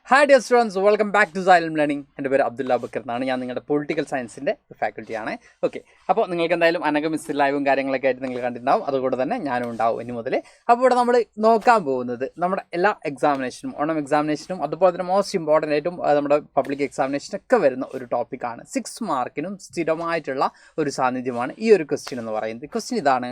Hi dear students, welcome back to Xylem learning. എൻ്റെ പേര് Abdullah Backer എന്നാണ്. ഞാൻ നിങ്ങളുടെ പൊളിറ്റിക്കൽ സയൻസിൻ്റെ ഫാക്കൽറ്റിയാണ്. ഓക്കെ, അപ്പോൾ നിങ്ങൾക്ക് എന്തായാലും അനഗമിസ് ലൈവും കാര്യങ്ങളൊക്കെ ആയിട്ട് നിങ്ങൾ കണ്ടിട്ടുണ്ടാവും. അതുകൊണ്ട് തന്നെ ഞാനും ഉണ്ടാവും ഇനി മുതൽ. അപ്പോൾ ഇവിടെ നമ്മൾ നോക്കാൻ പോകുന്നത് നമ്മുടെ എല്ലാ എക്സാമിനേഷനും, ഓണം എക്സാമിനേഷനും അതുപോലെ തന്നെ മോസ്റ്റ് ഇമ്പോർട്ടൻ്റ് ആയിട്ടും നമ്മുടെ പബ്ലിക് എക്സാമിനേഷനൊക്കെ വരുന്ന ഒരു ടോപ്പിക്കാണ്. 6 മാർക്കിനും സ്ഥിരമായിട്ടുള്ള ഒരു സാന്നിധ്യമാണ് ഈ ഒരു ക്വസ്റ്റ്യൻ എന്ന് പറയുന്നത്. ക്വസ്റ്റ്യൻ ഇതാണ്: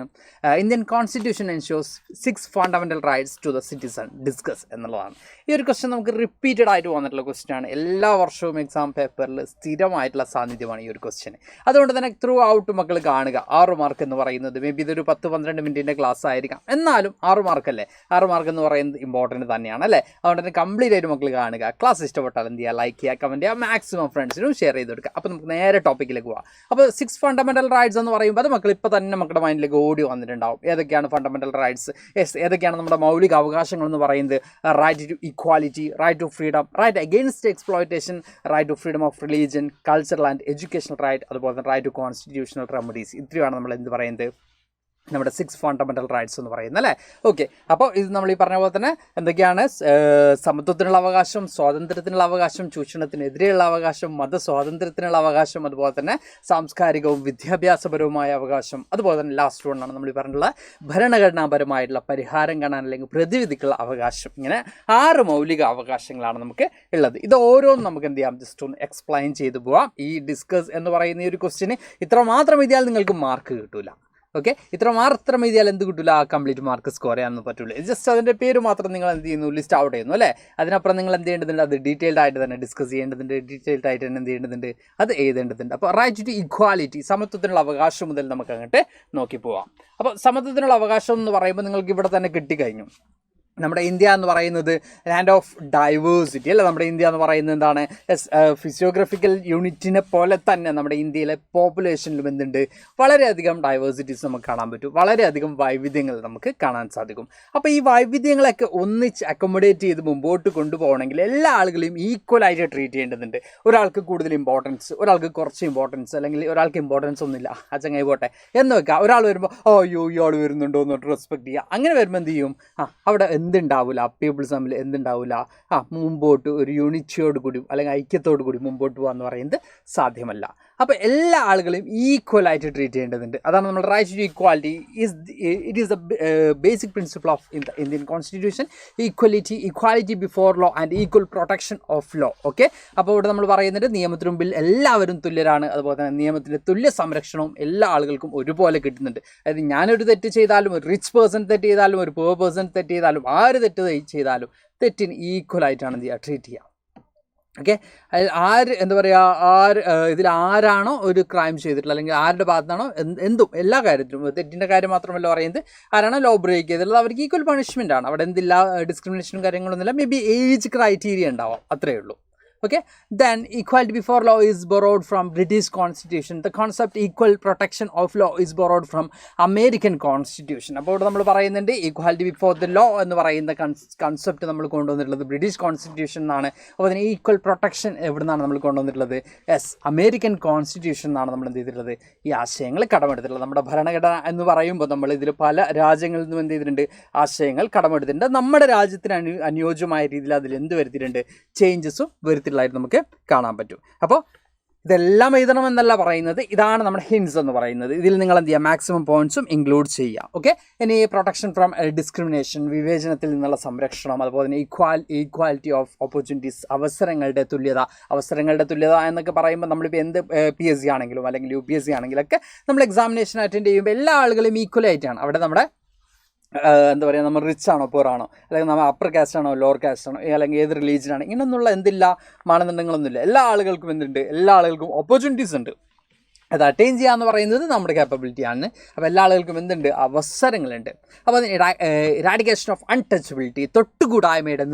Indian constitution ensures 6 fundamental rights to the citizen, discuss എന്നുള്ളതാണ്. ഈ ഒരു ക്വസ്റ്റ്യൻ നമുക്ക് റിപ്പീറ്റഡ് ആയിട്ട് വന്നിട്ടുള്ള ക്വസ്റ്റ്യൻ ആണ്. എല്ലാ വർഷവും എക്സാം പേപ്പറിൽ സ്ഥിരമായിട്ടുള്ള സാന്നിധ്യമാണ് ഈ ഒരു ക്വസ്റ്റ്യൻ. അതുകൊണ്ട് തന്നെ ത്രൂ ഔട്ട് മക്കൾ കാണുക. 6 മാർക്ക് എന്ന് പറയുന്നത് മേ ബി ഇതൊരു 10-12 മിനിറ്റിൻ്റെ ക്ലാസ് ആയിരിക്കാം, എന്നാലും 6 മാർക്കല്ലേ, 6 മാർക്ക് എന്ന് പറയുന്നത് ഇമ്പോർട്ടൻറ്റ് തന്നെയാണ് അല്ലേ. അതുകൊണ്ട് തന്നെ കംപ്ലീറ്റ് ആയിട്ട് മക്കൾ കാണുക. ക്ലാസ് ഇഷ്ടപ്പെട്ടാൽ എന്ത് ചെയ്യുക, ലൈക്ക് ചെയ്യുക, കമൻറ്റ് ചെയ്യുക, മാക്സിമം ഫ്രണ്ട്സിനും ഷെയർ ചെയ്ത് കൊടുക്കുക. അപ്പോൾ നമുക്ക് നേരെ ടോപ്പിക്കിലേക്ക് പോകാം. അപ്പോൾ 6 ഫണ്ടമെൻ്റൽ റൈറ്റ്സ് എന്ന് പറയുമ്പോൾ അത് മക്കൾ ഇപ്പോൾ തന്നെ മക്കളുടെ മൈൻഡിലേക്ക് ഓടി വന്നിട്ടുണ്ടാവും. ഏതൊക്കെയാണ് ഫണ്ടമെൻ്റൽ റൈറ്റ്സ്? ഏതൊക്കെയാണ് നമ്മുടെ മൗലിക അവകാശങ്ങൾ എന്ന് പറയുന്നത്? Right to equality, right to freedom, right against exploitation, right to freedom of religion, cultural and educational right, അതുപോലെ തന്നെ റൈറ്റ് ടു കോൺസ്റ്റിറ്റ്യൂഷണൽ റെമഡീസ്. ഇത്രയാണ് നമ്മൾ എന്ത് പറയുന്നത്, നമ്മുടെ 6 ഫണ്ടമെൻ്റൽ റൈറ്റ്സ് എന്ന് പറയുന്നത് അല്ലേ. ഓക്കെ, അപ്പോൾ ഇത് നമ്മൾ ഈ പറഞ്ഞ പോലെ തന്നെ എന്തൊക്കെയാണ്? സമത്വത്തിനുള്ള അവകാശം, സ്വാതന്ത്ര്യത്തിനുള്ള അവകാശം, ചൂഷണത്തിനെതിരെയുള്ള അവകാശം, മതസ്വാതന്ത്ര്യത്തിനുള്ള അവകാശം, അതുപോലെ തന്നെ സാംസ്കാരികവും വിദ്യാഭ്യാസപരവുമായ അവകാശം, അതുപോലെ തന്നെ ലാസ്റ്റ് വണ്ണാണ് നമ്മൾ ഈ പറഞ്ഞിട്ടുള്ള ഭരണഘടനാപരമായിട്ടുള്ള പരിഹാരം കാണാൻ അല്ലെങ്കിൽ പ്രതിവിധിക്കുള്ള അവകാശം. ഇങ്ങനെ 6 മൗലിക അവകാശങ്ങളാണ് നമുക്ക് ഉള്ളത്. ഇത് ഓരോന്നും നമുക്ക് എന്ത് ചെയ്യാം, ജസ്റ്റ് ഒന്ന് എക്സ്പ്ലെയിൻ ചെയ്തു പോവാം. ഈ ഡിസ്കസ് എന്ന് പറയുന്ന ഈ ഒരു ക്വസ്റ്റ്യന് ഇത്ര മാത്രം എഴുതിയാൽ നിങ്ങൾക്ക് മാർക്ക് കിട്ടില്ല. ഓക്കെ, ഇത്ര മാത്രം എഴുതിയാൽ എന്ത് കിട്ടില്ല, ആ കംപ്ലീറ്റ് മാർക്ക് സ്കോർ ചെയ്യാനൊന്നും പറ്റില്ല. ജസ്റ്റ് അതിൻ്റെ പേര് മാത്രം നിങ്ങൾ എന്ത് ചെയ്യുന്നു, ലിസ്റ്റ് ഔട്ട് ചെയ്യുന്നു അല്ലേ. അതിനപ്പുറം നിങ്ങൾ എന്ത് ചെയ്യേണ്ടതുണ്ട്, അത് ഡീറ്റെയിൽഡ് ആയിട്ട് തന്നെ ഡിസ്കസ് ചെയ്യേണ്ടതുണ്ട്, ഡീറ്റെയിൽഡ് ആയിട്ട് തന്നെ എന്ത് ചെയ്യേണ്ടതുണ്ട്, അത് എഴുതേണ്ടതുണ്ട്. അപ്പോൾ റൈറ്റ് ടു ഇക്വാലിറ്റി, സമത്വത്തിനുള്ള അവകാശം മുതൽ നമുക്ക് അങ്ങോട്ട് നോക്കി പോവാം. അപ്പോൾ സമത്വത്തിനുള്ള അവകാശം എന്ന് പറയുമ്പോൾ നിങ്ങൾക്ക് ഇവിടെ തന്നെ കിട്ടിക്കഴിഞ്ഞു. നമ്മുടെ ഇന്ത്യ എന്ന് പറയുന്നത് ലാൻഡ് ഓഫ് ഡൈവേഴ്സിറ്റി അല്ലേ. നമ്മുടെ ഇന്ത്യ എന്ന് പറയുന്നത് എന്താണ്, ഫിസിയോഗ്രഫിക്കൽ യൂണിറ്റിനെ പോലെ തന്നെ നമ്മുടെ ഇന്ത്യയിലെ പോപ്പുലേഷനിലും എന്തുണ്ട്, വളരെയധികം ഡൈവേഴ്സിറ്റീസ് നമുക്ക് കാണാൻ പറ്റും, വളരെയധികം വൈവിധ്യങ്ങൾ നമുക്ക് കാണാൻ സാധിക്കും. അപ്പോൾ ഈ വൈവിധ്യങ്ങളൊക്കെ ഒന്നിച്ച് അക്കോമഡേറ്റ് ചെയ്ത് മുമ്പോട്ട് കൊണ്ടുപോകണമെങ്കിൽ എല്ലാ ആളുകളെയും ഈക്വലായിട്ട് ട്രീറ്റ് ചെയ്യേണ്ടതുണ്ട്. ഒരാൾക്ക് കൂടുതൽ ഇമ്പോർട്ടൻസ്, ഒരാൾക്ക് കുറച്ച് ഇമ്പോർട്ടൻസ്, അല്ലെങ്കിൽ ഒരാൾക്ക് ഇമ്പോർട്ടൻസ് ഒന്നുമില്ല, ആ ചങ്ങായി പോട്ടെ എന്ന് വെക്കുക. ഒരാൾ വരുമ്പോൾ അയ്യോ ഇയാൾ വരുന്നുണ്ടോ എന്നിട്ട് റെസ്പെക്ട് ചെയ്യുക. അങ്ങനെ വരുമ്പോൾ എന്ത് ചെയ്യും, അവിടെ എന്തുണ്ടാവില്ല, പീപ്പിൾസ് തമ്മിൽ എന്തുണ്ടാവില്ല, മുമ്പോട്ട് ഒരു യൂണിറ്റിയോട് കൂടി അല്ലെങ്കിൽ ഐക്യത്തോടു കൂടി മുമ്പോട്ട് പോകുക എന്ന് പറയുന്നത് സാധ്യമല്ല. അപ്പോൾ എല്ലാ ആളുകളെയും ഈക്വലായിട്ട് ട്രീറ്റ് ചെയ്യേണ്ടതുണ്ട്. അതാണ് നമ്മൾ right to equality it is the basic principle of Indian constitution. Equality before law and equal protection of law. Okay, അപ്പോൾ ഇവിടെ നമ്മൾ പറയുന്നത് നിയമത്തിന് മുമ്പിൽ എല്ലാവരും തുല്യരാണ്, അതുപോലെ തന്നെ നിയമത്തിൻ്റെ തുല്യ സംരക്ഷണവും എല്ലാ ആളുകൾക്കും ഒരുപോലെ കിട്ടുന്നുണ്ട്. അതായത് ഞാനൊരു തെറ്റ് ചെയ്താലും, ഒരു റിച്ച് പേഴ്സൺ തെറ്റ് ചെയ്താലും, ഒരു പുവർ പേഴ്സൺ തെറ്റ് ചെയ്താലും, ആര് തെറ്റ് ചെയ്താലും തെറ്റിന് ഈക്വലായിട്ടാണ് എന്ത് ചെയ്യുക, ട്രീറ്റ് ചെയ്യുക. ഓക്കെ, ആര് എന്താ പറയുക, ഇതിൽ ആരാണോ ഒരു ക്രൈം ചെയ്തിട്ടുള്ളത് അല്ലെങ്കിൽ ആരുടെ ഭാഗത്താണോ എന്തും എല്ലാ കാര്യത്തിലും, തെറ്റിൻ്റെ കാര്യം മാത്രമല്ല പറയുന്നത്, ആരാണോ ലോ ബ്രേക്ക് ചെയ്തിട്ടുള്ളത് അവർക്ക് ഈക്വൽ പണിഷ്മെൻ്റ് ആണ്. അവിടെ എന്തില്ല, ഡിസ്ക്രിമിനേഷനും കാര്യങ്ങളൊന്നുമില്ല. മേ ബി ഏജ് ക്രൈറ്റീരിയ ഉണ്ടാവാം, അത്രയേ ഉള്ളൂ. Okay, then equality before law is borrowed from British Constitution. The concept equal protection of law is borrowed from American Constitution. അപ്പോൾ ഇവിടെ നമ്മൾ പറയുന്നുണ്ട് ഈക്വാലിറ്റി ബിഫോർ ദ ലോ എന്ന് പറയുന്ന കൺസെപ്റ്റ് നമ്മൾ കൊണ്ടുവന്നിട്ടുള്ളത് ബ്രിട്ടീഷ് കോൺസ്റ്റിറ്റ്യൂഷൻ എന്നാണ്. അപ്പോൾ അതിന് ഈക്വൽ പ്രൊട്ടക്ഷൻ എവിടെ നിന്നാണ് നമ്മൾ കൊണ്ടുവന്നിട്ടുള്ളത്? അമേരിക്കൻ കോൺസ്റ്റിറ്റ്യൂഷൻ എന്നാണ് നമ്മൾ എന്ത് ചെയ്തിട്ടുള്ളത്, ഈ ആശയങ്ങൾ കടമെടുത്തിട്ടുള്ളത്. നമ്മുടെ ഭരണഘടന എന്ന് പറയുമ്പോൾ നമ്മൾ ഇതിൽ പല രാജ്യങ്ങളിൽ നിന്നും എന്ത് ചെയ്തിട്ടുണ്ട്, ആശയങ്ങൾ കടമെടുത്തിട്ടുണ്ട്. നമ്മുടെ രാജ്യത്തിന് അനുയോജ്യമായ രീതിയിൽ അതിൽ എന്ത് വരുത്തിയിട്ടുണ്ട്, ചേഞ്ചസും വരുത്തിയിട്ടുള്ളതായിട്ട് നമുക്ക് കാണാൻ പറ്റും. അപ്പോൾ ഇതെല്ലാം എഴുതണമെന്നല്ല പറയുന്നത്, ഇതാണ് നമ്മുടെ ഹിൻസ് എന്ന് പറയുന്നത്. ഇതിൽ നിങ്ങൾ എന്ത് ചെയ്യുക, മാക്സിമം പോയിന്റ്സും ഇൻക്ലൂഡ് ചെയ്യുക. ഓക്കെ, ഇനി പ്രൊട്ടക്ഷൻ ഫ്രം ഡിസ്ക്രിമിനേഷൻ, വിവേചനത്തിൽ നിന്നുള്ള സംരക്ഷണം, അതുപോലെ തന്നെ ഈക്വാലിറ്റി ഓഫ് ഓപ്പർച്യൂണിറ്റീസ്, അവസരങ്ങളുടെ തുല്യത എന്നൊക്കെ പറയുമ്പോൾ നമ്മളിപ്പോൾ എന്ത് PSC ആണെങ്കിലും അല്ലെങ്കിൽ UPSC ആണെങ്കിലൊക്കെ നമ്മൾ എക്സാമിനേഷൻ അറ്റൻഡ് ചെയ്യുമ്പോൾ എല്ലാ ആളുകളും ഈക്വലായിട്ടാണ്. അവിടെ നമ്മുടെ എന്താ പറയുക, നമ്മൾ റിച്ച് ആണോ പൂർ ആണോ, അല്ലെങ്കിൽ നമ്മൾ അപ്പർ കാസ്റ്റ് ആണോ ലോവർ കാസ്റ്റ് ആണോ, അല്ലെങ്കിൽ ഏത് റിലീജിയനാണ്, ഇങ്ങനെയൊന്നുള്ള എന്തില്ല മാനദണ്ഡങ്ങളൊന്നുമില്ല. എല്ലാ ആളുകൾക്കും എന്തുണ്ട്, എല്ലാ ആളുകൾക്കും ഓപ്പർച്യൂണിറ്റീസ് ഉണ്ട്. അത് അറ്റൈൻ ചെയ്യുക എന്ന് പറയുന്നത് നമ്മുടെ ക്യാപ്പബിലിറ്റിയാണ്. അപ്പോൾ എല്ലാ ആളുകൾക്കും എന്തുണ്ട്, അവസരങ്ങളുണ്ട്. അപ്പോൾ അതിന് ഇറാഡിക്കേഷൻ ഓഫ് അൺടച്ചബിലിറ്റി, തൊട്ടുകൂടായ്മയുടെ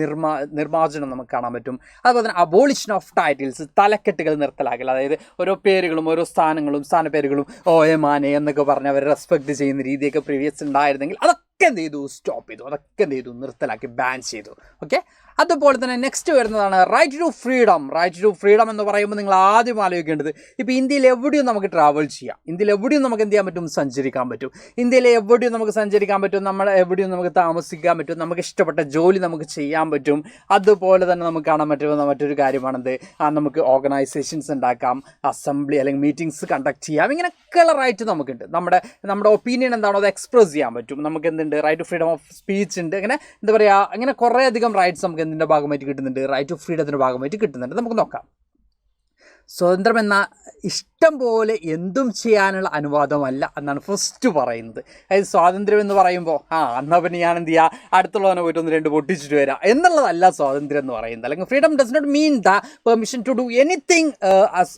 നിർമ്മാർജ്ജനം നമുക്ക് കാണാൻ പറ്റും. അതുപോലെ തന്നെ അബോളിഷൻ ഓഫ് ടൈറ്റിൽസ്, തലക്കെട്ടുകൾ നിർത്തലാക്കൽ. അതായത് ഓരോ പേരുകളും ഓരോ സ്ഥാനപ്പേരുകളും മാനെ എന്നൊക്കെ പറഞ്ഞ് അവർ റെസ്പെക്ട് ചെയ്യുന്ന രീതിയൊക്കെ പ്രീവിയസ് ഉണ്ടായിരുന്നെങ്കിൽ അതൊക്കെ എന്ത് ചെയ്തു, സ്റ്റോപ്പ് ചെയ്തു. അതൊക്കെ എന്ത് ചെയ്തു, നിർത്തലാക്കി, ബാൻ ചെയ്തു. ഓക്കെ, അതുപോലെ തന്നെ നെക്സ്റ്റ് വരുന്നതാണ് right to freedom. Right to freedom എന്ന് പറയുമ്പോൾ നിങ്ങൾ ആദ്യം ആലോചിക്കേണ്ടത്, ഇപ്പോൾ ഇന്ത്യയിൽ എവിടെയും നമുക്ക് ട്രാവൽ ചെയ്യാം, ഇന്ത്യയിൽ എവിടെയും നമുക്ക് എന്ത് ചെയ്യാൻ പറ്റും, സഞ്ചരിക്കാൻ പറ്റും. ഇന്ത്യയിൽ എവിടെയും നമുക്ക് സഞ്ചരിക്കാൻ പറ്റും, നമ്മൾ എവിടെയും നമുക്ക് താമസിക്കാൻ പറ്റും, നമുക്ക് ഇഷ്ടപ്പെട്ട ജോലി നമുക്ക് ചെയ്യാൻ പറ്റും. അതുപോലെ തന്നെ നമുക്ക് കാണാൻ പറ്റുന്ന മറ്റൊരു കാര്യമാണെന്ത്, നമുക്ക് ഓർഗനൈസേഷൻസ് ഉണ്ടാക്കാം, അസംബ്ലി അല്ലെങ്കിൽ മീറ്റിംഗ്സ് കണ്ടക്ട് ചെയ്യാം. ഇങ്ങനെയൊക്കെയുള്ള റൈറ്റ് നമുക്കുണ്ട്. നമ്മുടെ ഒപ്പീനിയൻ എന്താണോ അത് എക്സ്പ്രസ് ചെയ്യാൻ പറ്റും. നമുക്ക് എന്തുണ്ട്, right to freedom of speech ഉണ്ട്. അങ്ങനെ എന്താ പറയുക, അങ്ങനെ കുറേ അധികം റൈറ്റ്സ് നമുക്ക് എന്തിൻ്റെ ഭാഗമായിട്ട് കിട്ടുന്നുണ്ട്, റൈറ്റ് ടു ഫ്രീഡത്തിൻ്റെ ഭാഗമായിട്ട് കിട്ടുന്നുണ്ട്. നമുക്ക് നോക്കാം. സ്വതന്ത്രം എന്ന ഇഷ്ടം പോലെ എന്തും ചെയ്യാനുള്ള അനുവാദമല്ല എന്നാണ് ഫസ്റ്റ് പറയുന്നത്. അതായത് സ്വാതന്ത്ര്യം എന്ന് പറയുമ്പോൾ എന്നാൽ പിന്നെ ഞാൻ എന്ത് ചെയ്യുക, അടുത്തുള്ളവനെ പോയിട്ട് ഒന്ന് രണ്ട് പൊട്ടിച്ചിട്ട് വരാം എന്നുള്ളതല്ല സ്വാതന്ത്ര്യം എന്ന് പറയുന്നത്. അല്ലെങ്കിൽ freedom does not mean the permission to do anything as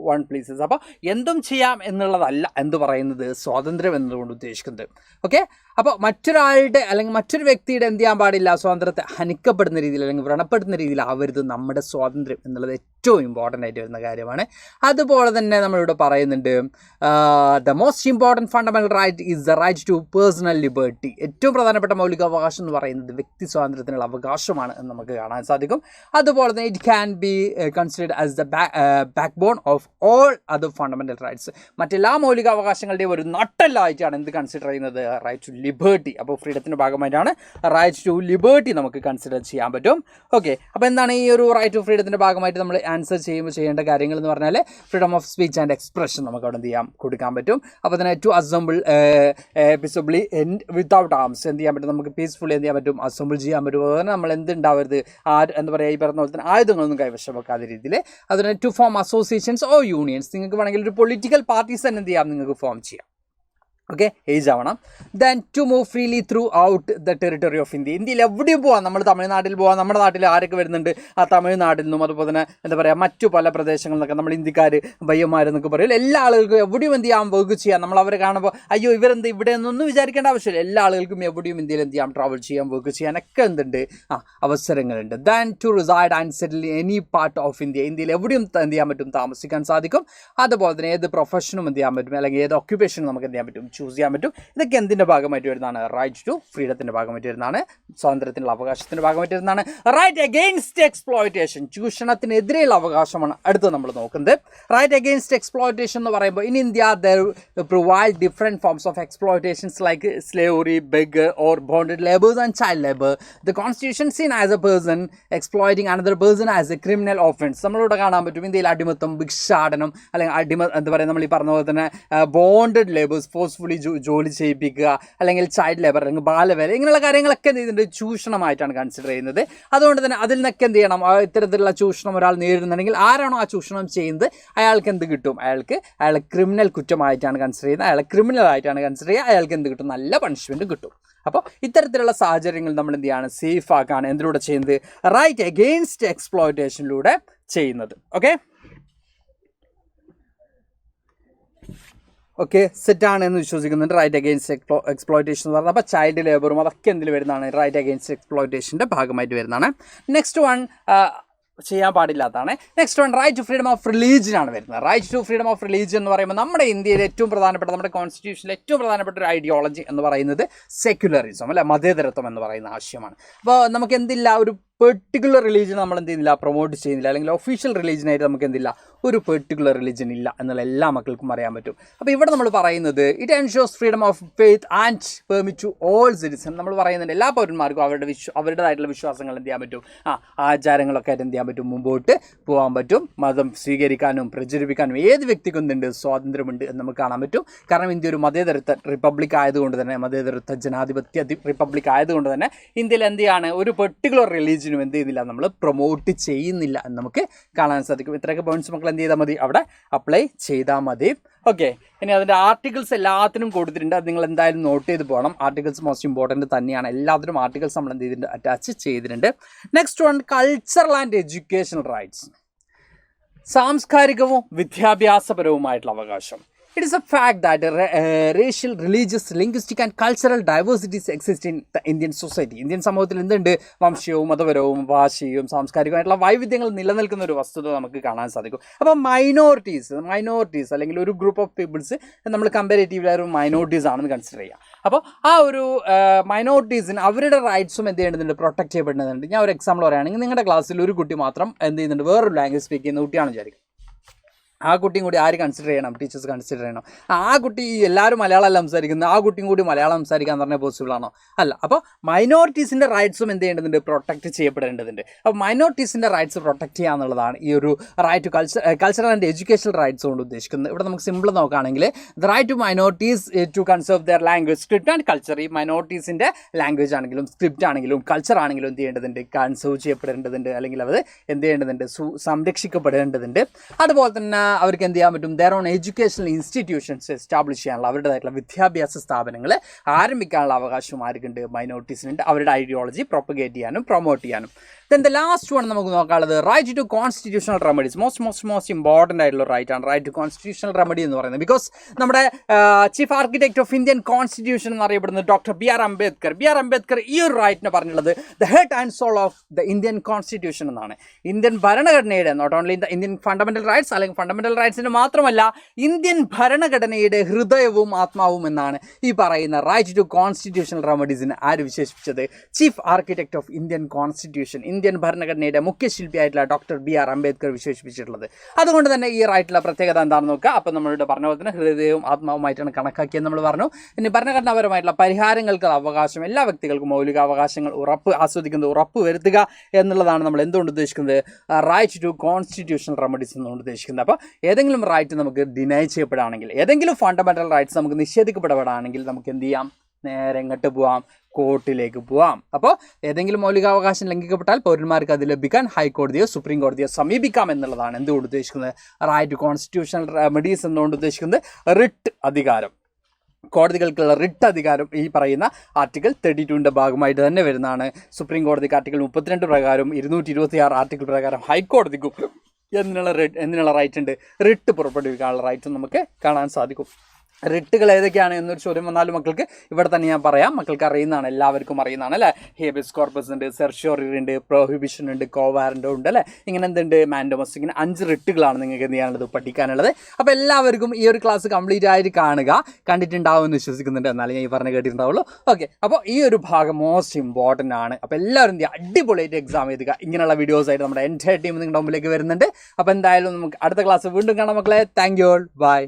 one pleases. അപ്പോൾ എന്തും ചെയ്യാം എന്നുള്ളതല്ല എന്ത് പറയുന്നത്, സ്വാതന്ത്ര്യം എന്നതുകൊണ്ട് ഉദ്ദേശിക്കുന്നത്. ഓക്കെ, അപ്പോൾ മറ്റൊരാളുടെ അല്ലെങ്കിൽ മറ്റൊരു വ്യക്തിയുടെ എന്ത് ചെയ്യാൻ പാടില്ല, സ്വാതന്ത്ര്യത്തെ ഹനിക്കപ്പെടുന്ന രീതിയിൽ അല്ലെങ്കിൽ വ്രണപ്പെടുത്തുന്ന രീതിയിൽ ആവരുത് നമ്മുടെ സ്വാതന്ത്ര്യം എന്നുള്ളത് ഏറ്റവും ഇമ്പോർട്ടൻ്റ് ആയിട്ട് വരുന്ന കാര്യമാണ്. അതുപോലെ തന്നെ നമ്മളിവിടെ പറയുന്നുണ്ട് the most important fundamental right is the right to personal liberty. ഏറ്റവും പ്രധാനപ്പെട്ട മൗലികാവകാശം എന്ന് പറയുന്നത് വ്യക്തി സ്വാതന്ത്ര്യത്തിനുള്ള അവകാശമാണ് എന്ന് നമുക്ക് കാണാൻ സാധിക്കും. അതുപോലെ തന്നെ it can be considered as the backbone of all other fundamental rights. മറ്റെല്ലാ മൗലികാവകാശങ്ങളുടെയും ഒരു നട്ടെല്ലായിട്ടാണ് എന്ത് കൺസിഡർ ചെയ്യുന്നത്, റൈറ്റ് ടു ലിബർട്ടി. അപ്പോൾ ഫ്രീഡത്തിൻ്റെ ഭാഗമായിട്ടാണ് റൈറ്റ് ടു ലിബർട്ടി നമുക്ക് കൺസിഡർ ചെയ്യാൻ പറ്റും. ഓക്കെ, അപ്പോൾ എന്താണ് ഈ ഒരു റൈറ്റ് ടു ഫ്രീഡത്തിൻ്റെ ഭാഗമായിട്ട് നമ്മൾ ആൻസർ ചെയ്യുമ്പോൾ ചെയ്യേണ്ട കാര്യങ്ങൾ എന്ന് പറഞ്ഞാൽ freedom of speech and expression നമുക്ക് അവിടെ എന്ത് ചെയ്യാം, കൊടുക്കാൻ പറ്റും. അപ്പോൾ തന്നെ to assemble peacefully without arms എന്ത് ചെയ്യാൻ പറ്റും, നമുക്ക് പീസ്ഫുള്ളി എന്ത് ചെയ്യാൻ പറ്റും, അസംബിൾ ചെയ്യാൻ പറ്റും. അതുപോലെ നമ്മൾ എന്തുണ്ടാവരുത്, എന്താ പറയുക, ഈ പറഞ്ഞ പോലെ തന്നെ ആയുധങ്ങളൊന്നും കൈവശം വെക്കാത്ത രീതിയിൽ. അതുപോലെ to form associations or unions, നിങ്ങൾക്ക് വേണമെങ്കിൽ ഒരു പൊളിറ്റിക്കൽ പാർട്ടീസ് തന്നെ എന്ത് ചെയ്യാം, നിങ്ങൾക്ക് ഫോം ചെയ്യാം. ഓക്കെ, ഏജ് ആവണം. Then to move freely throughout the territory of India. ഇന്ത്യയിൽ എവിടെയും പോകാം, നമ്മൾ തമിഴ്നാട്ടിൽ പോകാം, നമ്മുടെ നാട്ടിൽ ആരൊക്കെ വരുന്നുണ്ട്, ആ തമിഴ്നാട്ടിൽ നിന്നും അതുപോലെ തന്നെ എന്താ പറയുക മറ്റു പല പ്രദേശങ്ങളിൽ നിന്നൊക്കെ നമ്മൾ ഇന്ത്യക്കാർ പയ്യന്മാരെന്നൊക്കെ പറയും. എല്ലാ ആളുകൾക്കും എവിടെയും എന്ത് ചെയ്യാം, വർക്ക് ചെയ്യാം. നമ്മൾ അവരെ കാണുമ്പോൾ അയ്യോ ഇവരെന്ത് ഇവിടെ ഒന്നും വിചാരിക്കേണ്ട ആവശ്യമില്ല. എല്ലാ ആളുകൾക്കും എവിടെയും ഇന്ത്യയിൽ എന്ത് ചെയ്യാം, ട്രാവൽ ചെയ്യാം, വർക്ക് ചെയ്യാനൊക്കെ എന്തുണ്ട്, അവസരങ്ങളുണ്ട്. Then to reside and settle any part of India. ഇന്ത്യയിൽ എവിടെയും എന്ത് ചെയ്യാൻ പറ്റും, താമസിക്കാൻ സാധിക്കും. അതുപോലെ തന്നെ ഏത് പ്രൊഫഷനും എന്ത് ചെയ്യാൻ പറ്റും, അല്ലെങ്കിൽ ഏത് ഒക്യുപ്പേഷനും നമുക്ക് എന്ത് ചെയ്യാൻ പറ്റും, ചൂസ് ചെയ്യാൻ പറ്റും. ഇതൊക്കെ എന്തിൻ്റെ ഭാഗമായിട്ട് വരുന്നതാണ്, റൈറ്റ് ടു ഫ്രീഡത്തിൻ്റെ ഭാഗമായിട്ട് വരുന്നതാണ്, സ്വാതന്ത്ര്യത്തിനുള്ള അവകാശത്തിൻ്റെ ഭാഗമായിട്ട് വരുന്നതാണ്. റൈറ്റ് അഗെയിൻസ്റ്റ് എക്സ്പ്ലോയിറ്റേഷൻ, ചൂഷണത്തിനെതിരെയുള്ള അവകാശമാണ് അടുത്ത് നമ്മൾ നോക്കുന്നത്. റൈറ്റ് അഗെയിൻസ്റ്റ് എക്സ്പ്ലോയിറ്റേഷൻ എന്ന് പറയുമ്പോൾ in India there provide different forms of exploitations like slavery, beggar or bonded labours and child labour. The constitution scene as A person exploiting another person as A criminal offence. നമ്മളിവിടെ കാണാൻ പറ്റും ഇന്ത്യയിൽ അടിമത്തം, ഭിക്ഷാടനം അല്ലെങ്കിൽ എന്താ പറയുക, നമ്മൾ ഈ പറഞ്ഞ പോലെ തന്നെ ബോണ്ടഡ് ലേബേഴ്സ്, ഫോഴ്സ്ഫുള്ളി ജോലി ചെയ്യിപ്പിക്കുക, അല്ലെങ്കിൽ ചൈൽഡ് ലേബർ അല്ലെങ്കിൽ ബാലവേല, ഇങ്ങനെയുള്ള കാര്യങ്ങളൊക്കെ എന്ത് ചെയ്യുന്നുണ്ട്, ചൂഷണമായിട്ടാണ് കൺസിഡർ ചെയ്യുന്നത്. അതുകൊണ്ട് തന്നെ അതിൽ നിന്നൊക്കെ എന്ത് ചെയ്യണം, ഇത്തരത്തിലുള്ള ചൂഷണം ഒരാൾ നേരിടുന്നുണ്ടെങ്കിൽ ആരാണോ ആ ചൂഷണം ചെയ്യുന്നത് അയാൾക്ക് എന്ത് കിട്ടും, അയാളെ ക്രിമിനൽ കുറ്റമായിട്ടാണ് കൺസിഡർ ചെയ്യുന്നത്, അയാളെ ക്രിമിനൽ ആയിട്ടാണ് കൺസിഡർ ചെയ്യുക, അയാൾക്ക് എന്ത് കിട്ടും, നല്ല പണിഷ്മെൻറ്റ് കിട്ടും. അപ്പോൾ ഇത്തരത്തിലുള്ള സാഹചര്യങ്ങൾ നമ്മൾ എന്ത് ചെയ്യാണ്, സേഫ് ആക്കാണ് എന്തിലൂടെ ചെയ്യുന്നത്, റൈറ്റ് അഗെയിൻസ്റ്റ് എക്സ്പ്ലോയിറ്റേഷനിലൂടെ ചെയ്യുന്നത്. ഓക്കെ, സെറ്റാണ് എന്ന് വിശ്വസിക്കുന്നുണ്ട്. റൈറ്റ് അഗെയിൻസ്റ്റ് എക്സ്പ്ലോയിറ്റേഷൻ എന്ന് പറഞ്ഞാൽ അപ്പോൾ ചൈൽഡ് ലേബറും അതൊക്കെ എന്തിൽ വരുന്നതാണ്, റൈറ്റ് അഗെയിൻസ്റ്റ് എക്സ്പ്ലോയിറ്റേഷൻ്റെ ഭാഗമായിട്ട് വരുന്നതാണ്. നെക്സ്റ്റ് വൺ ചെയ്യാൻ പാടില്ലാത്തതാണ്. Next one right to freedom of religion ആണ് വരുന്നത്. Right to freedom of religion എന്ന് പറയുമ്പോൾ നമ്മുടെ ഇന്ത്യയിൽ ഏറ്റവും പ്രധാനപ്പെട്ട, നമ്മുടെ കോൺസ്റ്റിറ്റ്യൂഷനിൽ ഏറ്റവും പ്രധാനപ്പെട്ട ഒരു ഐഡിയോളജി എന്ന് പറയുന്നത് സെക്യുലറിസം, അല്ലെ, മതേതരത്വം എന്ന് പറയുന്ന ആശയമാണ്. അപ്പോൾ നമുക്ക് എന്തില്ല, ഒരു പെർട്ടിക്കുലർ റിലീജിയൻ നമ്മൾ എന്ത് ചെയ്യുന്നില്ല, പ്രൊമോട്ട് ചെയ്യുന്നില്ല, അല്ലെങ്കിൽ ഒഫീഷ്യൽ റിലീജിയനായിട്ട് നമുക്ക് എന്തില്ല, ഒരു പെർട്ടിക്കുലർ റിലീജിയൻ ഇല്ല എന്നുള്ള എല്ലാ മക്കൾക്കും അറിയാൻ പറ്റും. അപ്പോൾ ഇവിടെ നമ്മൾ പറയുന്നത് it ensures freedom of faith and permit to all citizen. നമ്മൾ പറയുന്നുണ്ട് എല്ലാ പൗരന്മാർക്കും അവരുടേതായിട്ടുള്ള വിശ്വാസങ്ങൾ എന്ത് ചെയ്യാൻ പറ്റും, ആചാരങ്ങളൊക്കെ ആയിട്ട് എന്ത് ചെയ്യാൻ പറ്റും, മുമ്പോട്ട് പോകാൻ പറ്റും. മതം സ്വീകരിക്കാനും പ്രചരിപ്പിക്കാനും ഏത് വ്യക്തിക്കും എന്തുണ്ട്, സ്വാതന്ത്ര്യമുണ്ട് എന്ന് നമുക്ക് കാണാൻ പറ്റും. കാരണം ഇന്ത്യ ഒരു മതേതരത്വ റിപ്പബ്ലിക് ആയതുകൊണ്ട് തന്നെ, മതേതരത്വ ജനാധിപത്യ റിപ്പബ്ലിക് ആയതുകൊണ്ട് തന്നെ ഇന്ത്യയിൽ എന്ത് ചെയ്യാണ്, ഒരു പെർട്ടിക്കുലർ റിലീജിയനും എന്ത് ചെയ്യുന്നില്ല, നമ്മൾ പ്രൊമോട്ട് ചെയ്യുന്നില്ല എന്ന് നമുക്ക് കാണാൻ സാധിക്കും. ഇത്രയൊക്കെ പോയിന്റ്സ് മക്കൾ എന്ത് ചെയ്താൽ മതി, അവിടെ അപ്ലൈ ചെയ്താൽ മതി. ഓക്കെ, ഇനി അതിൻ്റെ ആർട്ടിക്കിൾസ് എല്ലാത്തിനും കൊടുത്തിട്ടുണ്ട്, അത് നിങ്ങൾ എന്തായാലും നോട്ട് ചെയ്ത് പോകണം. ആർട്ടിക്കിൾസ് മോസ്റ്റ് ഇമ്പോർട്ടൻറ്റ് തന്നെയാണ്, എല്ലാത്തിനും ആർട്ടിക്കിൾസ് നമ്മൾ എന്ത് ചെയ്തിട്ടുണ്ട്, അറ്റാച്ച് ചെയ്തിട്ടുണ്ട്. Next one cultural and educational rights, സാംസ്കാരികവും വിദ്യാഭ്യാസപരവുമായിട്ടുള്ള അവകാശം. It is a fact that racial, religious, linguistic and cultural diversities exist in the Indian society. Indian സമൂഹത്തിൽ എന്തുണ്ട്? വംശീയവും മതപരവും ഭാഷയും സാംസ്കാരികമായിട്ടുള്ള വൈവിധ്യങ്ങൾ നിലനിൽക്കുന്ന ഒരു വസ്തുത നമുക്ക് കാണാൻ സാധിക്കും. അപ്പോൾ മൈനോറിറ്റീസ് അല്ലെങ്കിൽ ഒരു ഗ്രൂപ്പ് ഓഫ് പീപ്പിൾസ് നമ്മൾ കമ്പാരിറ്റീവ്ലി ഒരു മൈനോറിറ്റീസ് ആണെന്ന് കൺസിഡർ ചെയ്യാം. അപ്പോൾ ആ ഒരു മൈനോറിറ്റീസിന് അവരുടെ റൈറ്റ്സും എന്ത് ചെയ്യേണ്ടതുണ്ട്? പ്രൊട്ടക്ട് ചെയ്യപ്പെടുന്നുണ്ട്. ഞാൻ ഒരു എക്സാമ്പിൾ പറയുകയാണെങ്കിൽ നിങ്ങളുടെ ക്ലാസ്സിൽ ഒരു കുട്ടി മാത്രം എന്ത് ചെയ്യുന്നുണ്ട്? വേറൊരു ലാംഗ്വേജ് സ്പീക്ക് ചെയ്യുന്ന കുട്ടിയാണെന്ന് വിചാരിക്കും. ആ കുട്ടിയും കൂടി ആര് കൺസിഡർ ചെയ്യണം? ടീച്ചേഴ്സ് കൺസിഡർ ചെയ്യണം. ആ കുട്ടി എല്ലാവരും മലയാളമല്ല സംസാരിക്കുന്നത്, ആ കുട്ടിയും കൂടി മലയാളം സംസാരിക്കാൻ പറഞ്ഞാൽ പോസിബിൾ ആണോ? അല്ല. അപ്പോൾ മൈനോറിറ്റീസിൻ്റെ റൈറ്റ്സും എന്ത് ചെയ്യേണ്ടതുണ്ട്? പ്രൊട്ടക്ട് ചെയ്യപ്പെടേണ്ടതുണ്ട്. അപ്പോൾ മൈനോറിറ്റീസിൻ്റെ റൈറ്റ്സ് പ്രൊട്ടക്ട് ചെയ്യുക എന്നുള്ളതാണ് ഈ ഒരു right to cultural and educational rights കൊണ്ട് ഉദ്ദേശിക്കുന്നത്. ഇവിടെ നമുക്ക് സിമ്പിൾ നോക്കുകയാണെങ്കിൽ the right to minorities to conserve their language, script and culture. ഈ മൈനോറിറ്റീസിൻ്റെ ലാംഗ്വേജ് ആണെങ്കിലും സ്ക്രിപ്റ്റ് ആണെങ്കിലും കൾച്ചർ ആണെങ്കിലും എന്ത് ചെയ്യേണ്ടതുണ്ട്? കൺസേർവ് ചെയ്യപ്പെടേണ്ടതുണ്ട്, അല്ലെങ്കിൽ അത് എന്ത് ചെയ്യേണ്ടതുണ്ട്? സംരക്ഷിക്കപ്പെടേണ്ടതുണ്ട്. അതുപോലെ തന്നെ അവർക്ക് എന്ത് ചെയ്യാൻ പറ്റും? their own educational institutions establish ചെയ്യാനുള്ള അവരുടേതായിട്ടുള്ള വിദ്യാഭ്യാസ സ്ഥാപനങ്ങൾ ആരംഭിക്കാനുള്ള അവകാശവും ആർക്കുണ്ട്? മൈനോറിറ്റീസിനുണ്ട്. അവരുടെ ഐഡിയോളജി പ്രൊപ്പഗേറ്റ് ചെയ്യാനും പ്രൊമോട്ട് ചെയ്യാനും. ദെൻ ദ ലാസ്റ്റ് വൺ നമുക്ക് നോക്കാനുള്ളത് right to constitutional remedies. Most important ആയിട്ടുള്ള റൈറ്റ് ആണ് റൈറ്റ് ടു കോൺസ്റ്റിറ്റ്യൂഷണൽ റെമഡി എന്ന് പറയുന്നത്. ബിക്കോസ് നമ്മുടെ chief architect of Indian constitution എന്നറിയപ്പെടുന്നത് ഡോക്ടർ ബി.ആർ. അംബേദ്കർ ഈ ഒരു റൈറ്റിനെ പറഞ്ഞുള്ളത് the head and soul of the Indian constitution എന്നാണ്. ഇന്ത്യൻ ഭരണഘടനയുടെ not only the Indian fundamental rights, അല്ലെങ്കിൽ ഫണ്ടമെന്റൽ റൈറ്റ്സിന് മാത്രമല്ല ഇന്ത്യൻ ഭരണഘടനയുടെ ഹൃദയവും ആത്മാവും എന്നാണ് ഈ പറയുന്ന റൈറ്റ് ടു കോൺസ്റ്റിറ്റ്യൂഷണൽ റെമഡീസിന് ആര് വിശേഷിപ്പിച്ചത്? Chief architect of Indian constitution, Indian ഭരണഘടനയുടെ മുഖ്യശില്പിയായിട്ടുള്ള ഡോക്ടർ ബി.ആർ. അംബേദ്കർ വിശേഷിപ്പിച്ചിട്ടുള്ളത്. അതുകൊണ്ട് തന്നെ ഈ റൈറ്റിലെ പ്രത്യേകത എന്താണെന്ന് നോക്കുക. അപ്പോൾ നമ്മളുടെ പറഞ്ഞ പോലെ തന്നെ ഹൃദയവും ആത്മാവുമായിട്ടാണ് കണക്കാക്കിയെന്ന് നമ്മൾ പറഞ്ഞു. ഇനി ഭരണഘടനാപരമായിട്ടുള്ള പരിഹാരങ്ങൾക്ക് അവകാശം, എല്ലാ വ്യക്തികൾക്കും മൗലികാവകാശങ്ങൾ ഉറപ്പ് വരുത്തുക എന്നുള്ളതാണ് നമ്മൾ എന്തുകൊണ്ട് ഉദ്ദേശിക്കുന്നത്? റൈറ്റ് ടു കോൺസ്റ്റിറ്റ്യൂഷണൽ റെമഡീസ് എന്നുകൊണ്ട് ഉദ്ദേശിക്കുന്നത്. അപ്പോൾ ഏതെങ്കിലും റൈറ്റ് നമുക്ക് ഡിനൈ ചെയ്യപ്പെടുകയാണെങ്കിൽ, ഏതെങ്കിലും ഫണ്ടമെന്റൽ റൈറ്റ്സ് നമുക്ക് നിഷേധിക്കപ്പെടുകയാണെങ്കിൽ നമുക്ക് എന്ത് ചെയ്യാം? നേരെ എങ്ങോട്ട് പോവാം? കോർട്ടിലേക്ക് പോവാം. അപ്പോൾ ഏതെങ്കിലും മൗലികാവകാശം ലംഘിക്കപ്പെട്ടാൽ പൗരന്മാർക്ക് അത് ലഭിക്കാൻ ഹൈക്കോടതിയോ സുപ്രീം കോടതിയോ സമീപിക്കാം എന്നുള്ളതാണ് എന്തുകൊണ്ട് ഉദ്ദേശിക്കുന്നത്? റൈറ്റ് ടു കോൺസ്റ്റിറ്റ്യൂഷണൽ റെമഡീസ് എന്നുകൊണ്ട് ഉദ്ദേശിക്കുന്നത് റിട്ട് അധികാരം, കോടതികൾക്കുള്ള റിട്ട് അധികാരം ഈ പറയുന്ന ആർട്ടിക്കിൾ 32ൻ്റെ ഭാഗമായിട്ട് തന്നെ വരുന്നതാണ്. സുപ്രീം കോടതിക്ക് ആർട്ടിക്കിൾ 32 പ്രകാരം 226 ആർട്ടിക്കിൾ പ്രകാരം ഹൈക്കോടതിക്കും എന്തിനുള്ള റൈറ്റ് ഉണ്ട്? റിട്ട് പുറപ്പെടുവിക്കാനുള്ള റൈറ്റ് നമുക്ക് കാണാൻ സാധിക്കും. റിട്ടുകൾ ഏതൊക്കെയാണ് എന്നൊരു ചോദ്യം വന്നാലും മക്കൾക്ക് ഇവിടെ തന്നെ ഞാൻ പറയാം. മക്കൾക്ക് അറിയുന്നതാണ്, എല്ലാവർക്കും അറിയുന്നതാണ് അല്ലേ. ഹേബിയസ് കോർപ്പസ് ഉണ്ട്, സെർഷ്യോറി ഉണ്ട്, പ്രോഹിബിഷൻ ഉണ്ട്, കോവാറൻഡോ ഉണ്ട് അല്ലേ. ഇങ്ങനെ എന്തുണ്ട്? മാൻഡമസ്. ഇങ്ങനെ 5 റിട്ടുകളാണ് നിങ്ങൾക്ക് എന്ത് ചെയ്യാനുള്ളത്? പഠിക്കാനുള്ളത്. അപ്പോൾ എല്ലാവർക്കും ഈ ഒരു ക്ലാസ് കംപ്ലീറ്റ് ആയിട്ട് കാണുക. കണ്ടിട്ടുണ്ടാവുമെന്ന് വിശ്വസിക്കുന്നുണ്ട്, എന്നാലും ഞാൻ ഈ പറഞ്ഞ് കേട്ടിട്ടുണ്ടാവുള്ളൂ. ഓക്കെ, അപ്പോൾ ഈ ഒരു ഭാഗം മോസ്റ്റ് ഇമ്പോർട്ടൻ്റ് ആണ്. അപ്പോൾ എല്ലാവരും എന്ത് ചെയ്യുക? അടിപൊളിയായിട്ട് എക്സാം എഴുതുക. ഇങ്ങനെയുള്ള വീഡിയോസ് ആയിട്ട് നമ്മുടെ എൻറ്റയർ ടീം നിങ്ങളുടെ മുമ്പിലേക്ക് വരുന്നുണ്ട്. അപ്പോൾ എന്തായാലും നമുക്ക് അടുത്ത ക്ലാസ് വീണ്ടും കാണാം മക്കളെ. Thank you all. ബൈ.